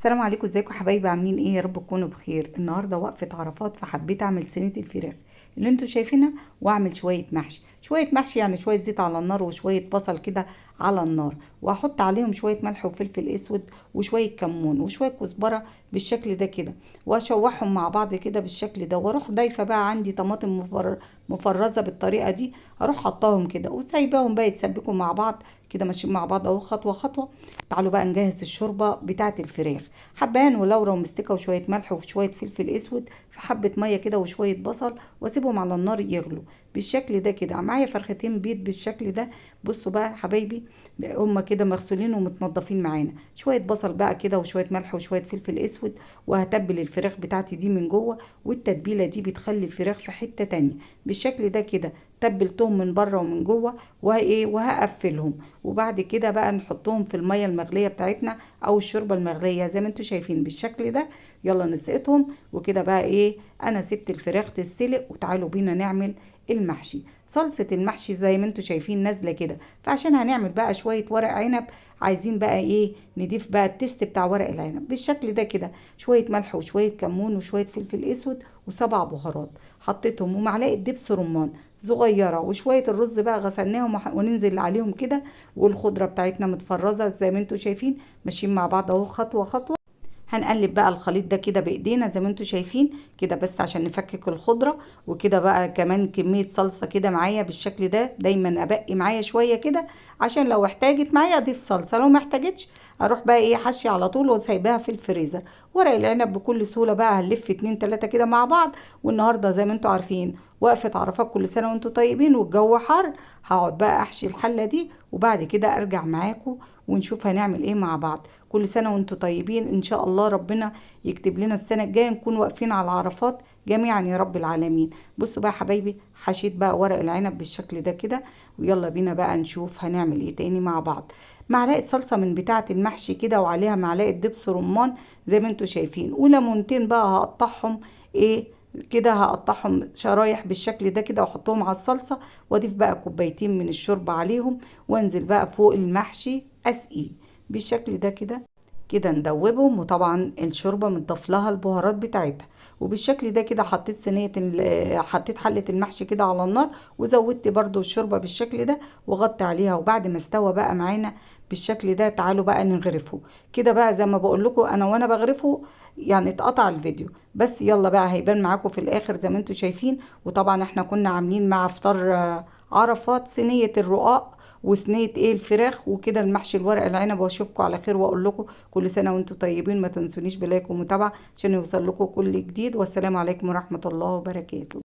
السلام عليكم، ازيكم حبايبي؟ عاملين ايه؟ يا رب تكونوا بخير. النهارده وقفه عرفات، فحبيت اعمل صينيه الفراخ اللي انتوا شايفينها، واعمل شويه محشي. شويه محشي يعني شويه زيت على النار وشويه بصل كده على النار، واحط عليهم شويه ملح وفلفل اسود وشويه كمون وشويه كزبره بالشكل ده كده، واشوحهم مع بعض كده بالشكل ده، واروح ضايفه بقى عندي طماطم مفرزه بالطريقه دي. اروح حطاهم كده وسايباهم بقى يتسبكوا مع بعض كده، ماشيين مع بعض اهو خطوه خطوه. تعالوا بقى نجهز الشوربه بتاعه الفراخ. حبهان ولورا ومستكه وشويه ملح وشويه فلفل اسود في حبه ميه كده وشويه بصل، واسيبهم على النار يغلوا بالشكل ده كده. معايا فرختين بيض بالشكل ده. بصوا بقى يا حبايبي، هما كده مغسولين ومتنضفين معانا. شويه بصل بقى كده وشويه ملح وشويه فلفل اسود، وهتبل الفراخ بتاعتي دي من جوه، والتتبيله دي بتخلي الفراخ في حته تانية بالشكل ده كده. تبلتهم من بره ومن جوه، وهقفلهم. وبعد كده بقى نحطهم في الميه المغليه بتاعتنا او الشوربه المغليه زي ما انتوا شايفين بالشكل ده. يلا نسقطهم وكده بقى ايه. انا سبت الفراخ تتسلق، وتعالوا بينا نعمل المحشي. صلصه المحشي زي ما انتوا شايفين نازله كده، فعشان هنعمل بقى شويه ورق عنب، عايزين بقى ايه؟ نضيف بقى التست بتاع ورق العنب بالشكل ده كده. شويه ملح وشويه كمون وشويه فلفل اسود وسبع بهارات حطيتهم، ومعلقه دبس رمان صغيره، وشويه الرز بقى غسلناهم وننزل عليهم كده. والخضره بتاعتنا متفرزه زي ما انتوا شايفين، ماشيين مع بعض اهو خطوه خطوه. هنقلب بقى الخليط ده كده بايدينا زي ما انتوا شايفين كده، بس عشان نفكك الخضره. وكده بقى كمان كميه صلصه كده معايا بالشكل ده، دايما ابقي معايا شويه كده عشان لو احتاجت معايا اضيف صلصه، لو ما احتاجتش اروح بقى ايه حشي على طول وسايباها في الفريزر. ورق العنب بكل سهوله بقى هنلف اتنين تلاته كده مع بعض. والنهارده زي ما انتوا عارفين وقفه عرفات، كل سنه وانتوا طيبين والجو حر. هقعد بقى احشي الحله دي، وبعد كده ارجع معاكم ونشوف هنعمل ايه مع بعض. كل سنة وانتم طيبين، ان شاء الله ربنا يكتب لنا السنة الجاية نكون واقفين على عرفات جميعا يا رب العالمين. بصوا بقى يا حبايبي، حشيت بقى ورق العنب بالشكل ده كده. ويلا بينا بقى نشوف هنعمل ايه تاني مع بعض. معلقة صلصة من بتاعة المحشي كده، وعليها معلقة دبس رمان زي ما انتم شايفين، وليمونتين بقى هقطعهم ايه كده، هقطعهم شرايح بالشكل ده كده واحطهم على الصلصة. واضيف بقى كوبايتين من الشوربة عليهم، وانزل بقى فوق المحشي اسقيه بالشكل ده كده. كده ندوبهم، وطبعا الشوربه متضاف لها البهارات بتاعتها. وبالشكل ده كده حطيت حطيت حله المحشي كده على النار، وزودت برضو الشوربه بالشكل ده، وغطي عليها. وبعد ما استوى بقى معانا بالشكل ده، تعالوا بقى نغرفه كده بقى زي ما بقول لكم انا وانا بغرفه. يعني اتقطع الفيديو بس، يلا بقى هيبان معاكم في الاخر زي ما انتم شايفين. وطبعا احنا كنا عاملين مع فطار عرفات صينيه الرقاق وصينيه ايه الفراخ وكده المحشي الورق العنب. واشوفكم على خير، واقول لكم كل سنة وانتم طيبين. ما تنسونيش بلايك ومتابعة عشان يوصل لكم كل جديد. والسلام عليكم ورحمة الله وبركاته.